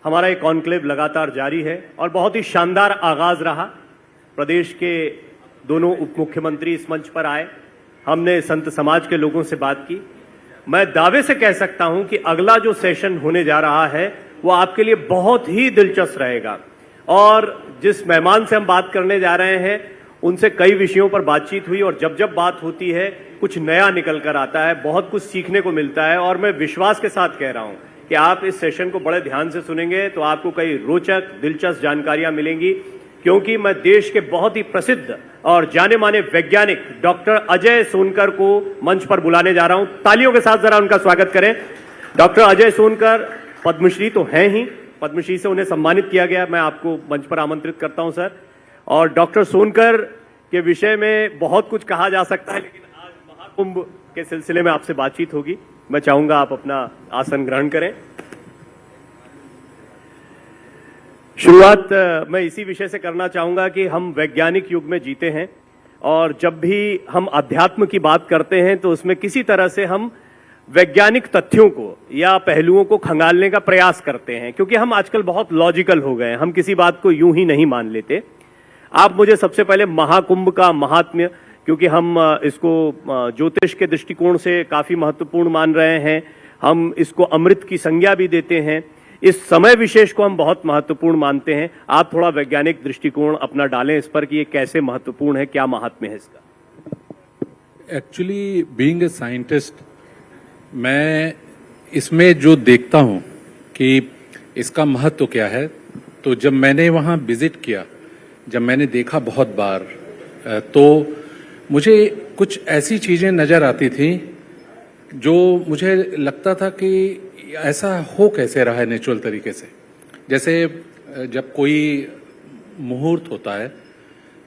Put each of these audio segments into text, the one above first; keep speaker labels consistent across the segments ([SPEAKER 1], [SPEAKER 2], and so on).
[SPEAKER 1] हमारा ये कॉन्क्लेव लगातार जारी है और बहुत ही शानदार आगाज रहा। प्रदेश के दोनों उप मुख्यमंत्री इस मंच पर आए, हमने संत समाज के लोगों से बात की। मैं दावे से कह सकता हूं कि अगला जो सेशन होने जा रहा है वो आपके लिए बहुत ही दिलचस्प रहेगा और जिस मेहमान से हम बात करने जा रहे हैं उनसे कई विषयों पर बातचीत हुई और जब जब बात होती है कुछ नया निकल कर आता है, बहुत कुछ सीखने को मिलता है और मैं विश्वास के साथ कह रहा हूं कि आप इस सेशन को बड़े ध्यान से सुनेंगे तो आपको कई रोचक दिलचस्प जानकारियां मिलेंगी, क्योंकि मैं देश के बहुत ही प्रसिद्ध और जाने माने वैज्ञानिक डॉक्टर अजय सोनकर को मंच पर बुलाने जा रहा हूं। तालियों के साथ जरा उनका स्वागत करें। डॉक्टर अजय सोनकर पद्मश्री तो हैं ही, पद्मश्री से उन्हें सम्मानित किया गया। मैं आपको मंच पर आमंत्रित करता हूं सर। और डॉक्टर सोनकर के विषय में बहुत कुछ कहा जा सकता है, लेकिन आज महाकुंभ के सिलसिले में आपसे बातचीत होगी। मैं चाहूंगा आप अपना आसन ग्रहण करें। शुरुआत मैं इसी विषय से करना चाहूंगा कि हम वैज्ञानिक युग में जीते हैं और जब भी हम अध्यात्म की बात करते हैं तो उसमें किसी तरह से हम वैज्ञानिक तथ्यों को या पहलुओं को खंगालने का प्रयास करते हैं, क्योंकि हम आजकल बहुत लॉजिकल हो गए हैं, हम किसी बात को यूं ही नहीं मान लेते। आप मुझे सबसे पहले महाकुंभ का महात्म्य, क्योंकि हम इसको ज्योतिष के दृष्टिकोण से काफी महत्वपूर्ण मान रहे हैं, हम इसको अमृत की संज्ञा भी देते हैं, इस समय विशेष को हम बहुत महत्वपूर्ण मानते हैं। आप थोड़ा वैज्ञानिक दृष्टिकोण अपना डालें इस पर कि ये कैसे महत्वपूर्ण है, क्या महात्म्य है इसका।
[SPEAKER 2] एक्चुअली बीइंग ए साइंटिस्ट, मैं इसमें जो देखता हूं कि इसका महत्व क्या है, तो जब मैंने वहां विजिट किया, जब मैंने देखा बहुत बार, तो मुझे कुछ ऐसी चीजें नजर आती थी जो मुझे लगता था कि ऐसा हो कैसे रहा है नेचुरल तरीके से। जैसे जब कोई मुहूर्त होता है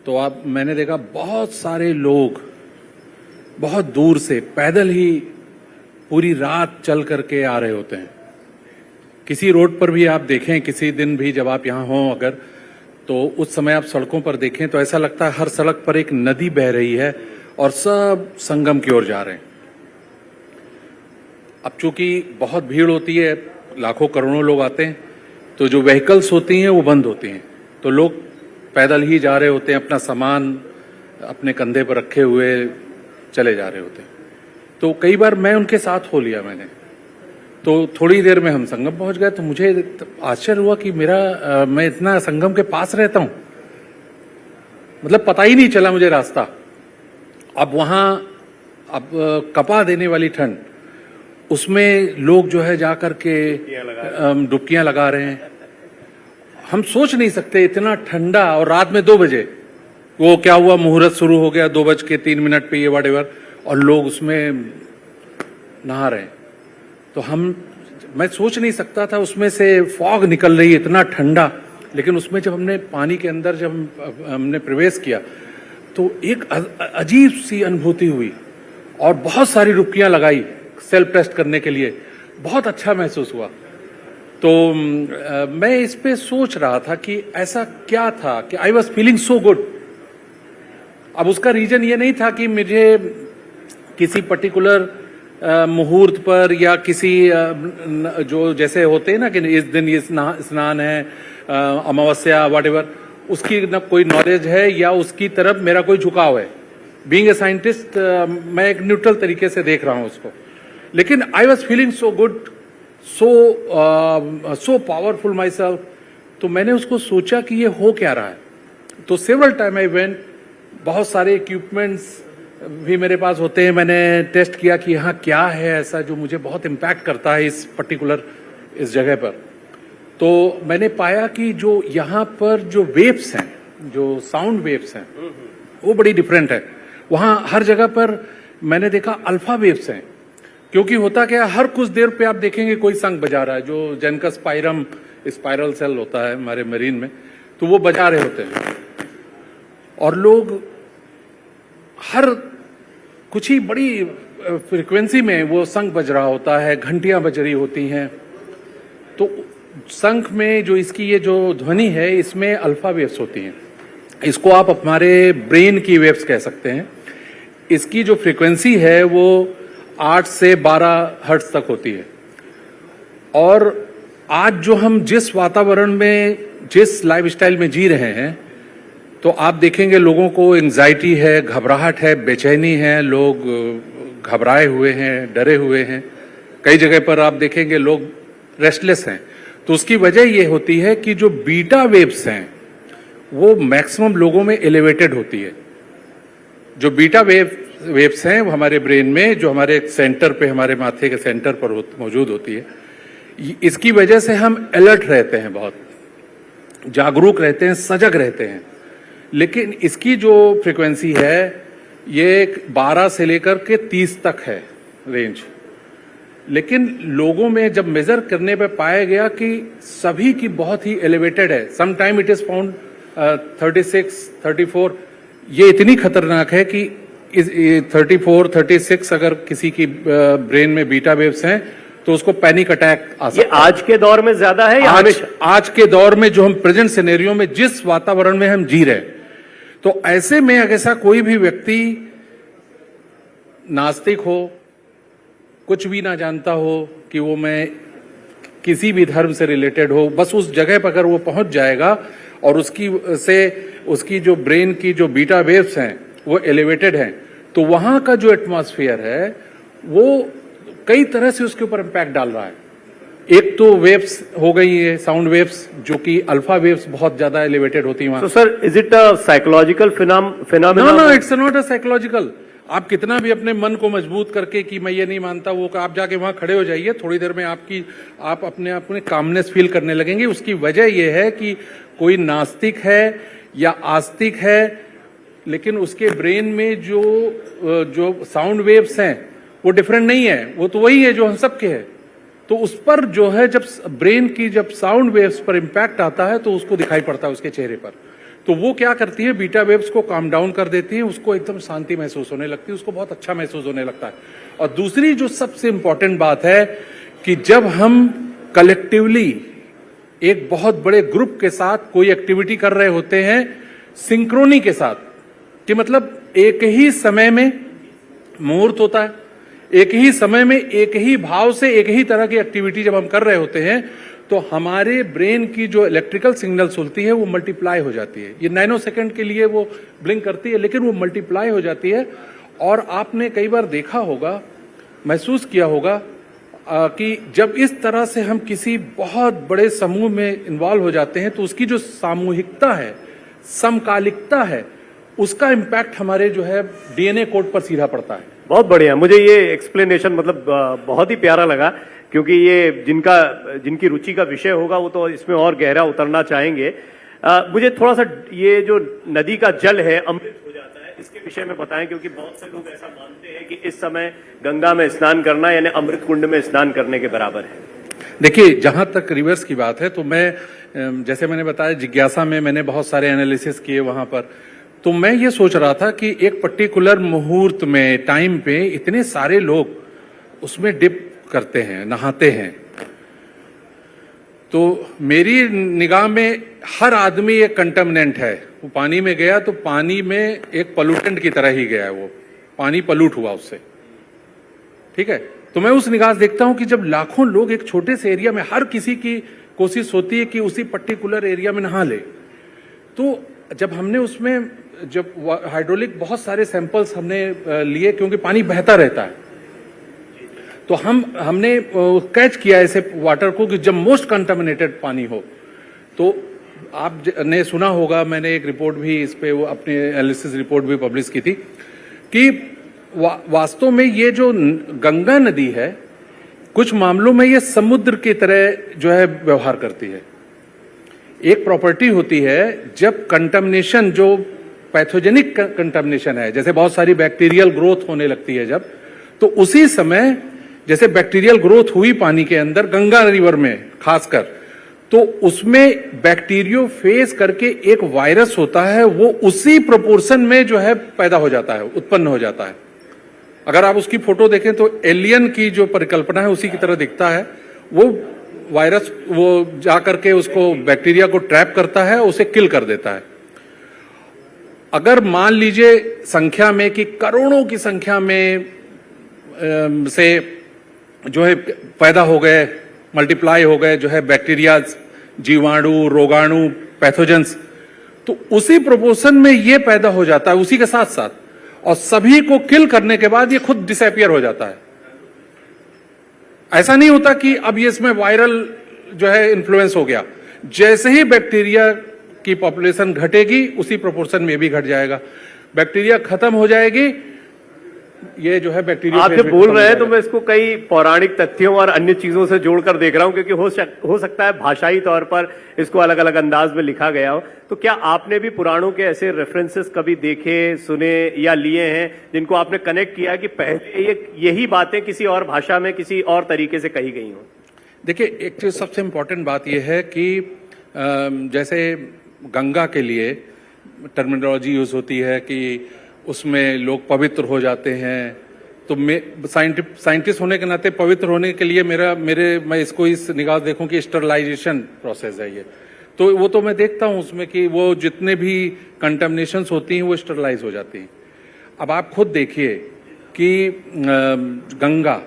[SPEAKER 2] तो मैंने देखा बहुत सारे लोग बहुत दूर से पैदल ही पूरी रात चल करके आ रहे होते हैं। किसी रोड पर भी आप देखें, किसी दिन भी जब आप यहाँ हों अगर, तो उस समय आप सड़कों पर देखें तो ऐसा लगता है हर सड़क पर एक नदी बह रही है और सब संगम की ओर जा रहे हैं। अब चूंकि बहुत भीड़ होती है, लाखों करोड़ों लोग आते हैं, तो जो व्हीकल्स होती हैं वो बंद होती हैं, तो लोग पैदल ही जा रहे होते हैं, अपना सामान अपने कंधे पर रखे हुए चले जा रहे होते हैं। तो कई बार मैं उनके साथ हो लिया मैंने, तो थोड़ी देर में हम संगम पहुंच गए। तो मुझे आश्चर्य हुआ कि मैं इतना संगम के पास रहता हूं, मतलब पता ही नहीं चला मुझे रास्ता। अब कपा देने वाली ठंड, उसमें लोग जो है जाकर के डुबकियां लगा रहे हैं। हम सोच नहीं सकते इतना ठंडा, और रात में 2 बजे वो क्या हुआ, मुहूर्त शुरू हो गया 2:03 पे, ये व्हाटएवर, और लोग उसमें नहा रहे हैं। तो मैं सोच नहीं सकता था, उसमें से फॉग निकल रही है, इतना ठंडा। लेकिन उसमें जब हमने पानी के अंदर जब हमने प्रवेश किया तो एक अजीब सी अनुभूति हुई और बहुत सारी डुबकियां लगाई सेल्फ टेस्ट करने के लिए, बहुत अच्छा महसूस हुआ। तो मैं इस पे सोच रहा था कि ऐसा क्या था कि I was feeling so good. अब उसका रीजन ये नहीं था कि मुझे किसी पर्टिकुलर मुहूर्त पर या किसी जो जैसे होते हैं ना कि इस दिन ये स्नान है, अमावस्या, व्हाटएवर, उसकी न कोई नॉलेज है या उसकी तरफ मेरा कोई झुकाव है। बीइंग ए साइंटिस्ट, मैं एक न्यूट्रल तरीके से देख रहा हूं उसको। लेकिन I was feeling so good, so powerful my self. तो मैंने उसको सोचा कि ये हो क्या रहा है। तो सेवरल टाइम आई वेंट, बहुत सारे इक्विपमेंट्स भी मेरे पास होते हैं, मैंने टेस्ट किया कि यहाँ क्या है ऐसा जो मुझे बहुत इम्पैक्ट करता है इस जगह पर। तो मैंने पाया कि जो यहाँ पर जो वेव्स हैं, जो साउंड वेव्स हैं, वो बड़ी डिफरेंट है। वहाँ हर जगह पर मैंने देखा अल्फा वेव्स हैं, क्योंकि होता क्या है, हर कुछ देर पे आप देखेंगे कोई शंख बजा रहा है, जो जेनकस पायरम स्पाइरल सेल होता है हमारे मरीन में, तो वो बजा रहे होते हैं। और लोग हर कुछ ही बड़ी फ्रीक्वेंसी में वो शंख बज रहा होता है, घंटियां बज रही होती हैं। तो शंख में जो इसकी ये जो ध्वनि है, इसमें अल्फा वेव्स होती हैं। इसको आप हमारे ब्रेन की वेव्स कह सकते हैं। इसकी जो फ्रीक्वेंसी है वो 8 से 12 हर्ट्ज तक होती है। और आज जो हम जिस वातावरण में, जिस लाइफस्टाइल में जी रहे हैं, तो आप देखेंगे लोगों को एंजाइटी है, घबराहट है, बेचैनी है, लोग घबराए हुए हैं, डरे हुए हैं। कई जगह पर आप देखेंगे लोग रेस्टलेस हैं। तो उसकी वजह ये होती है कि जो बीटा वेव्स हैं वो मैक्सिमम लोगों में एलिवेटेड होती है। जो बीटा वेव्स हैं वो हमारे ब्रेन में, जो हमारे सेंटर पे, हमारे माथे के सेंटर पर मौजूद होती है, इसकी वजह से हम अलर्ट रहते हैं, बहुत जागरूक रहते हैं, सजग रहते हैं। लेकिन इसकी जो फ्रीक्वेंसी है ये 12 से लेकर के 30 तक है रेंज। लेकिन लोगों में जब मेजर करने पे पाया गया कि सभी की बहुत ही एलिवेटेड है। Some time it is found 36, 34। ये इतनी खतरनाक है कि 34, 36 अगर किसी की ब्रेन में बीटा वेव्स हैं तो उसको पैनिक अटैक आ सकता है।
[SPEAKER 1] ये आज के दौर में ज्यादा है या
[SPEAKER 2] आज के दौर में, जो हम प्रेजेंट सिनेरियो में, जिस वातावरण में हम जी रहे हैं, तो ऐसे में अगर ऐसा कोई भी व्यक्ति नास्तिक हो, कुछ भी ना जानता हो कि वो मैं किसी भी धर्म से रिलेटेड हो, बस उस जगह पर अगर वो पहुंच जाएगा और उसकी जो ब्रेन की जो बीटा वेव्स हैं वो एलिवेटेड हैं, तो वहां का जो एटमॉस्फेयर है वो कई तरह से उसके ऊपर इम्पैक्ट डाल रहा है। एक तो वेव्स हो गई है, साउंड वेव्स, जो कि अल्फा वेव्स बहुत ज्यादा एलिवेटेड होती है वहां।
[SPEAKER 1] So sir, is it a psychological phenomenon?
[SPEAKER 2] No, it's not a psychological। आप कितना भी अपने मन को मजबूत करके कि मैं ये नहीं मानता, वो आप जाके वहां खड़े हो जाइए, थोड़ी देर में आप अपने कामनेस फील करने लगेंगे। उसकी वजह यह है कि कोई नास्तिक है या आस्तिक है, लेकिन उसके ब्रेन में जो साउंड वेव्स हैं वो डिफरेंट नहीं है, वो तो वही है जो हम सबके है। तो उस पर जो है, जब ब्रेन की जब साउंड वेव्स पर इंपैक्ट आता है तो उसको दिखाई पड़ता है उसके चेहरे पर। तो वो क्या करती है, बीटा वेव्स को काम डाउन कर देती है, उसको एकदम शांति महसूस होने लगती है, उसको बहुत अच्छा महसूस होने लगता है। और दूसरी जो सबसे इंपॉर्टेंट बात है कि जब हम कलेक्टिवली एक बहुत बड़े ग्रुप के साथ कोई एक्टिविटी कर रहे होते हैं, सिंक्रोनी के साथ, कि मतलब एक ही समय में मुहूर्त होता है, एक ही समय में एक ही भाव से एक ही तरह की एक्टिविटी जब हम कर रहे होते हैं, तो हमारे ब्रेन की जो इलेक्ट्रिकल सिग्नल्स होती है वो मल्टीप्लाई हो जाती है। ये नैनो सेकंड के लिए वो ब्लिंक करती है, लेकिन वो मल्टीप्लाई हो जाती है। और आपने कई बार देखा होगा, महसूस किया होगा कि जब इस तरह से हम किसी बहुत बड़े समूह में इन्वॉल्व हो जाते हैं तो उसकी जो सामूहिकता है, समकालिकता है, उसका इम्पैक्ट हमारे जो है डीएनए कोड पर सीधा पड़ता है।
[SPEAKER 1] बहुत बढ़िया, मुझे ये एक्सप्लेनेशन मतलब बहुत ही प्यारा लगा, क्योंकि ये जिनकी रुचि का विषय होगा वो तो इसमें और गहरा उतरना चाहेंगे। मुझे थोड़ा सा ये जो नदी का जल है अमृत हो जाता है, इसके विषय में बताएं, क्योंकि बहुत से लोग ऐसा मानते हैं कि इस समय गंगा में स्नान करना यानी अमृत कुंड में स्नान करने के बराबर है।
[SPEAKER 2] देखिए, जहां तक रिवर्स की बात है, तो मैं जैसे मैंने बताया, जिज्ञासा में मैंने बहुत सारे एनालिसिस किए वहां पर। तो मैं ये सोच रहा था कि एक पर्टिकुलर मुहूर्त में, टाइम पे इतने सारे लोग उसमें डिप करते हैं, नहाते हैं, तो मेरी निगाह में हर आदमी एक कंटामिनेंट है। वो पानी में गया तो पानी में एक पोल्यूटेंट की तरह ही गया है, वो पानी पॉल्यूट हुआ उससे, ठीक है। तो मैं उस निगाह से देखता हूं कि जब लाखों लोग एक छोटे से एरिया में, हर किसी की कोशिश होती है कि उसी पर्टिकुलर एरिया में नहा ले, तो जब हमने उसमें जब हाइड्रोलिक बहुत सारे सैंपल्स हमने लिए, क्योंकि पानी बहता रहता है, तो हमने कैच किया ऐसे वाटर को कि जब मोस्ट कंटामिनेटेड पानी हो। तो आपने सुना होगा, मैंने एक रिपोर्ट भी इस पे, वो अपनी एनालिसिस रिपोर्ट भी पब्लिश की थी, कि वास्तव में ये जो गंगा नदी है, कुछ मामलों में ये समुद्र की तरह जो है व्यवहार करती है। एक प्रॉपर्टी होती है, जब कंटामिनेशन, जो पैथोजेनिक कंटामिनेशन है, जैसे बहुत सारी बैक्टीरियल ग्रोथ होने लगती है जब, तो उसी समय जैसे बैक्टीरियल ग्रोथ हुई पानी के अंदर, गंगा रिवर में खासकर, तो उसमें बैक्टीरियोफेज करके एक वायरस होता है, वो उसी प्रोपोर्शन में जो है पैदा हो जाता है, उत्पन्न हो जाता है। अगर आप उसकी फोटो देखें तो एलियन की जो परिकल्पना है उसी की तरह दिखता है। वो वायरस वो जाकर के उसको, बैक्टीरिया को ट्रैप करता है, उसे किल कर देता है। अगर मान लीजिए संख्या में कि करोड़ों की संख्या में से जो है पैदा हो गए मल्टीप्लाई हो गए जो है बैक्टीरिया, जीवाणु, रोगाणु, पैथोजेंस, तो उसी प्रोपोर्शन में ये पैदा हो जाता है उसी के साथ साथ, और सभी को किल करने के बाद ये खुद डिसअपियर हो जाता है। ऐसा नहीं होता कि अब ये इसमें वायरल जो है इन्फ्लुएंस हो गया, जैसे ही बैक्टीरिया की पॉपुलेशन घटेगी उसी प्रोपोर्शन में भी घट जाएगा। बैक्टीरिया खत्म हो जाएगी, ये जो है बैक्टीरिया
[SPEAKER 1] आप जब बोल रहे हैं तो मैं इसको कई पौराणिक तथ्यों और अन्य चीजों से जोड़कर देख रहा हूं, क्योंकि हो सकता है भाषाई तौर पर इसको अलग अलग अंदाज में लिखा गया हो। तो क्या आपने भी पुराणों के ऐसे रेफरेंसेस कभी देखे, सुने या लिए हैं जिनको आपने कनेक्ट किया कि पहले यही बातें किसी और भाषा में किसी और तरीके से कही गई हो?
[SPEAKER 2] देखिए, एक चीज सबसे इंपॉर्टेंट बात यह है कि जैसे गंगा के लिए टर्मिनोलॉजी यूज होती है कि उसमें लोग पवित्र हो जाते हैं, तो मैं साइंटिस्ट होने के नाते पवित्र होने के लिए मैं इसको इस निगाह देखूं कि स्टरलाइजेशन प्रोसेस है ये, तो वो तो मैं देखता हूं उसमें कि वो जितने भी कंटामिनेशंस होती हैं वो स्टरलाइज हो जाती हैं। अब आप खुद देखिए कि गंगा,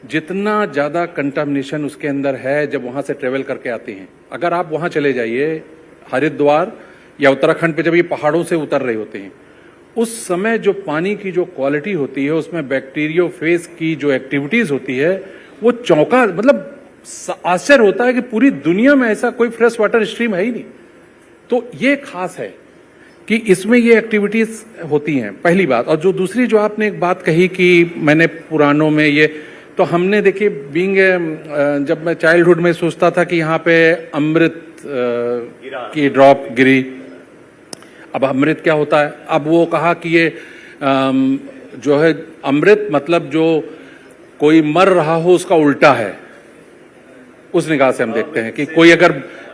[SPEAKER 2] जितना ज्यादा कंटामिनेशन उसके अंदर है जब वहां से ट्रेवल करके आती हैं, अगर आप वहां चले जाइए हरिद्वार या उत्तराखंड पे, जब ये पहाड़ों से उतर रही होती हैं, उस समय जो पानी की जो क्वालिटी होती है उसमें बैक्टीरियोफेज की जो एक्टिविटीज होती है वो चौंका, मतलब आश्चर्य होता है कि पूरी दुनिया में ऐसा कोई फ्रेश वाटर स्ट्रीम है ही नहीं। तो ये खास है कि इसमें ये एक्टिविटीज होती हैं, पहली बात। और जो दूसरी जो आपने एक बात कही कि मैंने पुराणों में ये, तो हमने देखिए बीइंग जब मैं चाइल्डहुड में सोचता था कि यहाँ पे अमृत की ड्रॉप गिरी। अब अमृत क्या होता है? अब वो कहा कि ये जो है अमृत मतलब जो कोई मर रहा हो उसका उल्टा है, उस निगाह से हम देखते हैं कि कोई अगर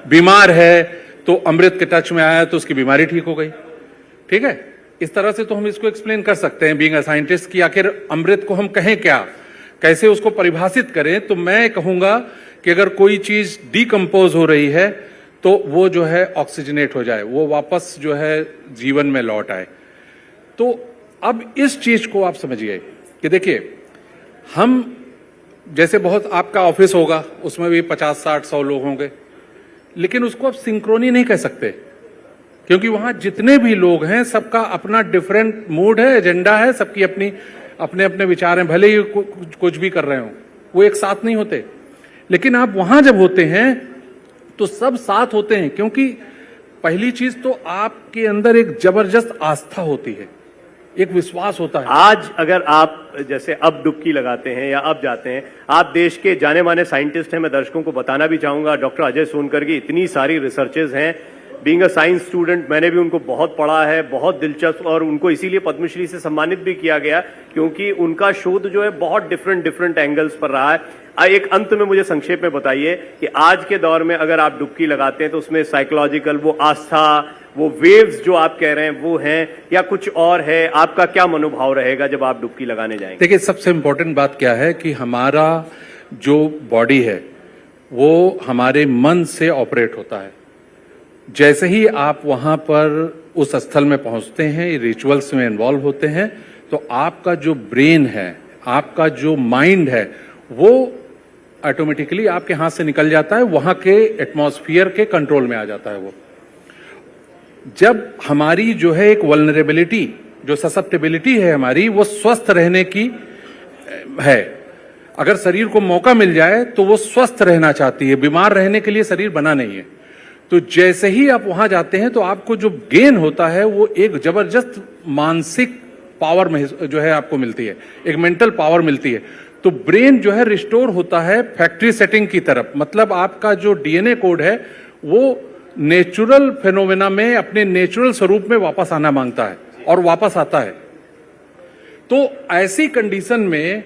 [SPEAKER 2] बीमार है तो अमृत के टच में आया तो उसकी बीमारी ठीक हो गई। ठीक है, इस तरह से तो हम इसको एक्सप्लेन कर सकते हैं बीइंग अ साइंटिस्ट कि आखिर अमृत को हम कहें क्या, कैसे उसको परिभाषित करें। तो मैं कहूंगा कि अगर कोई चीज डिकम्पोज हो रही है तो वो जो है ऑक्सीजनेट हो जाए, वो वापस जो है जीवन में लौट आए। तो अब इस चीज को आप समझिए कि देखिए, हम जैसे बहुत आपका ऑफिस होगा उसमें भी 50-60-100 लोग होंगे, लेकिन उसको आप सिंक्रोनी नहीं कह सकते, क्योंकि वहां जितने भी लोग हैं सबका अपना डिफरेंट मूड है, एजेंडा है, सबकी अपनी अपने अपने विचार हैं, भले ही कुछ भी कर रहे हो, वो एक साथ नहीं होते। लेकिन आप वहां जब होते हैं तो सब साथ होते हैं, क्योंकि पहली चीज तो आपके अंदर एक जबरदस्त आस्था होती है, एक विश्वास होता है।
[SPEAKER 1] आज अगर आप जैसे अब डुबकी लगाते हैं या अब जाते हैं, आप देश के जाने माने साइंटिस्ट हैं, मैं दर्शकों को बताना भी चाहूंगा, डॉक्टर अजय सोनकर की इतनी सारी रिसर्चेज हैं। बीइंग अ साइंस स्टूडेंट मैंने भी उनको बहुत पढ़ा है, बहुत दिलचस्प, और उनको इसीलिए पद्मश्री से सम्मानित भी किया गया क्योंकि उनका शोध जो है बहुत डिफरेंट एंगल्स पर रहा है। एक अंत में मुझे संक्षेप में बताइए कि आज के दौर में अगर आप डुबकी लगाते हैं तो उसमें साइकोलॉजिकल वो आस्था, वो वेव्स जो आप कह रहे हैं वो हैं या कुछ और है? आपका क्या मनोभाव रहेगा जब आप डुबकी लगाने जाएंगे?
[SPEAKER 2] देखिए, सबसे इंपॉर्टेंट बात क्या है कि हमारा जो बॉडी है वो हमारे मन से ऑपरेट होता है। जैसे ही आप वहां पर उस स्थल में पहुंचते हैं, रिचुअल्स में इन्वॉल्व होते हैं, तो आपका जो ब्रेन है, आपका जो माइंड है, वो ऑटोमेटिकली आपके हाथ से निकल जाता है, वहां के एटमॉस्फेयर के कंट्रोल में आ जाता है। वो जब हमारी जो है एक वल्नरेबिलिटी, जो ससेप्टेबिलिटी है हमारी, वो स्वस्थ रहने की है। अगर शरीर को मौका मिल जाए तो वो स्वस्थ रहना चाहती है, बीमार रहने के लिए शरीर बना नहीं है। तो जैसे ही आप वहां जाते हैं तो आपको जो गेन होता है वो एक जबरदस्त मानसिक पावर में जो है आपको मिलती है, एक मेंटल पावर मिलती है। तो ब्रेन जो है रिस्टोर होता है फैक्ट्री सेटिंग की तरफ, मतलब आपका जो डीएनए कोड है वो नेचुरल फेनोमेना में अपने नेचुरल स्वरूप में वापस आना मांगता है और वापस आता है। तो ऐसी कंडीशन में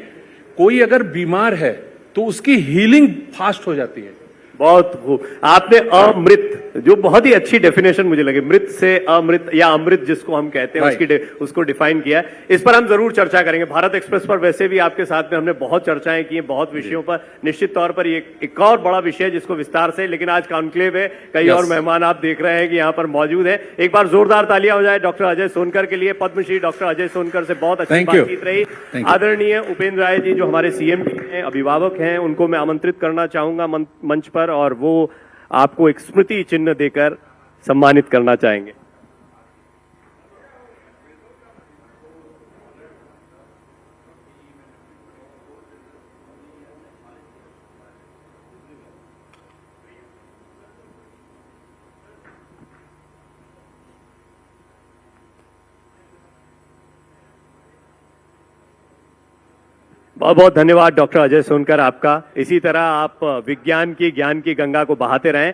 [SPEAKER 2] कोई अगर बीमार है तो उसकी हीलिंग फास्ट हो जाती है।
[SPEAKER 1] बहुत खूब। आपने अमृत, जो बहुत ही अच्छी डेफिनेशन मुझे लगी, मृत से अमृत या अमृत जिसको हम कहते हैं, उसको डिफाइन किया है। इस पर हम जरूर चर्चा करेंगे। भारत एक्सप्रेस पर वैसे भी आपके साथ में हमने बहुत चर्चाएं की हैं, बहुत विषयों पर। निश्चित तौर पर ये एक और बड़ा विषय है जिसको विस्तार से, लेकिन आज कॉन्क्लेव है, कई और मेहमान आप देख रहे हैं कि यहाँ पर मौजूद है। एक बार जोरदार तालियां हो जाए डॉक्टर अजय सोनकर के लिए। पद्मश्री डॉक्टर अजय सोनकर से बहुत अच्छी बातचीत रही। आदरणीय उपेंद्र राय जी जो हमारे सीएम हैं, अभिभावक हैं, उनको मैं आमंत्रित करना चाहूंगा मंच पर, और वो आपको एक स्मृति चिन्ह देकर सम्मानित करना चाहेंगे। बहुत बहुत धन्यवाद डॉक्टर अजय सोनकर आपका। इसी तरह आप विज्ञान की, ज्ञान की गंगा को बहाते रहें।